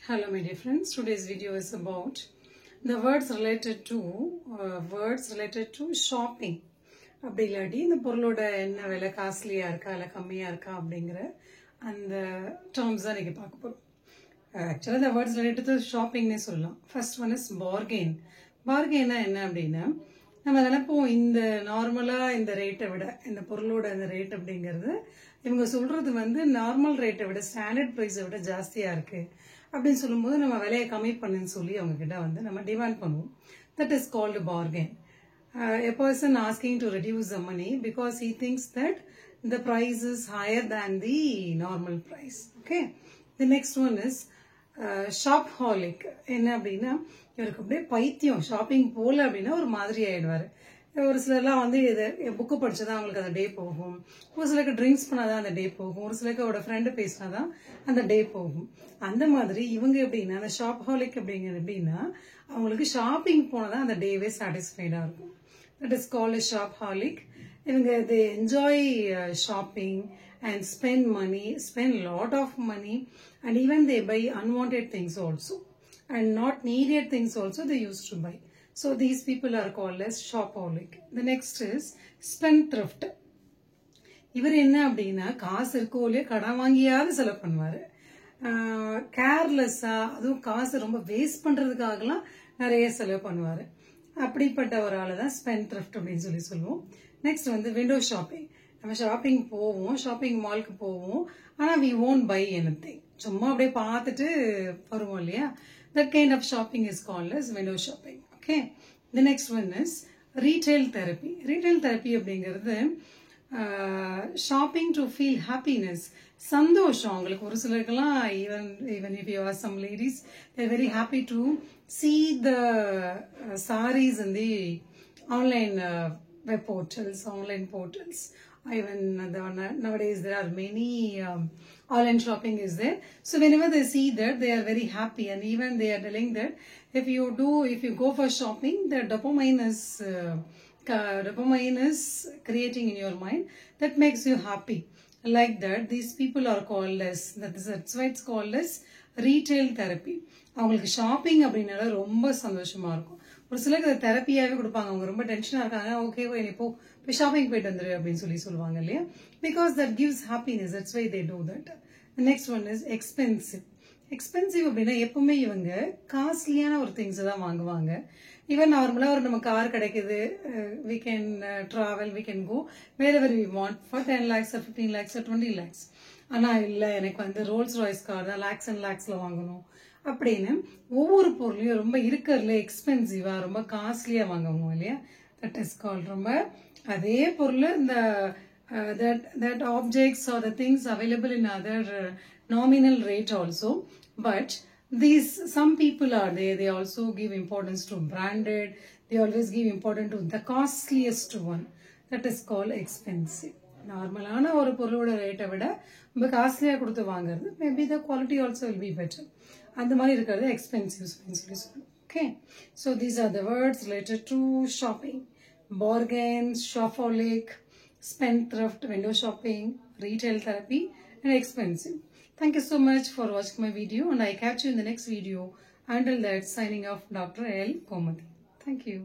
Hello my dear friends, today's video is about the words related to shopping. அப்படி இல்லாட்டி இந்த பொருளோட என்ன விலை காஸ்ட்லியா இருக்கா இல்லை கம்மியா இருக்கா அப்படிங்கிற அந்த டேர்ம்ஸ் தான் இன்னைக்கு பார்க்க போறோம். ஆக்சுவலாக the words related to shoppingனே சொல்லலாம். First one is bargain. bargain என்ன அப்படின்னா நம்ம நினைப்போம் இந்த நார்மலா இந்த ரேட்டை விட இந்த பொருளோட இந்த ரேட் அப்படிங்கிறது இவங்க சொல்றது வந்து நார்மல் ரேட்டை விட ஸ்டாண்டர்ட் ப்ரைஸை விட ஜாஸ்தியா இருக்கு அப்படின்னு சொல்லும்போது நம்ம விலையை கம்மி பண்ணுன்னு சொல்லி அவங்க கிட்ட வந்து நம்ம டிமாண்ட் பண்ணுவோம். That is called bargain. A person asking to reduce the money because he thinks that the price is higher than the normal price. Okay. The next one is shopaholic. என்ன அப்படின்னா இவருக்கு அப்படியே பைத்தியம் ஷாப்பிங் போல அப்படின்னா ஒரு மாதிரி ஆயிடுவாரு. ஒரு சிலர்லாம் வந்து இது புக்கு படிச்சதான் அவங்களுக்கு அந்த டே போகும், ஒரு சிலருக்கு ட்ரிங்க்ஸ் பண்ணாதான் அந்த டே போகும், ஒரு சிலருக்கு அவரோட ஃப்ரெண்டு பேசினாதான் அந்த டே போகும். அந்த மாதிரி இவங்க எப்படின்னா அந்த ஷாப்ஹாலிக் அப்படிங்கிறது எப்படின்னா அவங்களுக்கு ஷாப்பிங் போனதான் அந்த டேவே சாட்டிஸ்ஃபைடா இருக்கும். That is called shopaholic. இவங்க they enjoy shopping and spend money, spend lot of money, and even they buy unwanted things also and not needed things also they used to buy. So these people are called as shopaholic. The next is spendthrift. இவர் என்ன அப்படின்னா காசு இருக்கோ இல்லையோ கடன் வாங்கியாவது செலவு பண்ணுவாரு. கேர்லெஸ்ஸா அதுவும் காசு ரொம்ப வேஸ்ட் பண்றதுக்காகலாம் நிறைய செலவு பண்ணுவாரு. அப்படிப்பட்ட ஒரு ஆளு தான் spendthrift அப்படின்னு சொல்லி சொல்லுவோம். நெக்ஸ்ட் வந்து விண்டோ ஷாப்பிங். நம்ம ஷாப்பிங் போவோம், ஷாப்பிங் மால்க்கு போவோம், ஆனா we won't buy anything. சும்மா அப்படியே பார்த்துட்டு வருவோம் இல்லையா? That kind of shopping is called as window shopping. Okay. The next one is retail therapy. Retail therapy அப்படிங்கிறது shopping to feel happiness. சந்தோஷம் அவங்களுக்கு ஒரு சிலருக்கெல்லாம் even if you ask some ladies, they're very happy to see the sarees in the online web portals, online portals. Even nowadays there are many online shopping is there. So whenever they see that, they are very happy, and even they are telling that if you go for shopping, the dopamine is creating in your mind that makes you happy. Like that, these people are called as, that's why it's called as retail therapy. அவங்களுக்கு shopping அப்படின்னால ரொம்ப சந்தோஷமா இருக்கும். ஒரு சிலருக்கு அதை தெரப்பியாவே கொடுப்பாங்க. அவங்க ரொம்ப டென்ஷனா இருக்காங்க, ஓகே நீ போய் ஷாப்பிங் போயிட்டு வந்துரு அப்படின்னு சொல்லி சொல்லுவாங்க இல்லையா? Because that gives happiness. That's why they do that. Next one is expensive. Expensive அப்படின்னா எப்பவுமே இவங்க காஸ்ட்லியான ஒரு திங்ஸ் தான் வாங்குவாங்க. ஈவன் நார்மலா ஒரு நம்ம கார் கிடைக்குது, we can travel, we can go wherever we want for 10 lakhs or 15 lakhs or 20 lakhs. ஆனா இல்ல எனக்கு வந்து ரோல்ஸ் ராய்ஸ் கார் தான் லாக்ஸ் அண்ட் லாக்ஸ்ல வாங்கணும் அப்படின்னு ஒவ்வொரு பொருளையும் ரொம்ப இருக்கிறதுல எக்ஸ்பென்சிவா ரொம்ப காஸ்ட்லியா வாங்குவோம் இல்லையா? தட் இஸ் கால்ட் ரொம்ப அதே பொருள் இந்த that objects or the things available in other nominal rate also, but some people are there, they also give importance to branded, they always give importance to the costliest one. That is called expensive. நார்மலான ஒரு பொருளோட ரேட்டை விட ரொம்ப காஸ்ட்லியா கொடுத்து வாங்குறது, maybe the quality also will be better. அந்த மாதிரி இருக்கிறது எக்ஸ்பென்சிவ் சொல்லி சொல்லுவோம். Okay, so these are the words related to shopping: bargain, shopaholic, spendthrift, window shopping, retail therapy, and expensive. Thank you so much for watching my video, and I catch you in the next video. Until that, signing off, Dr. L. Komati. Thank you.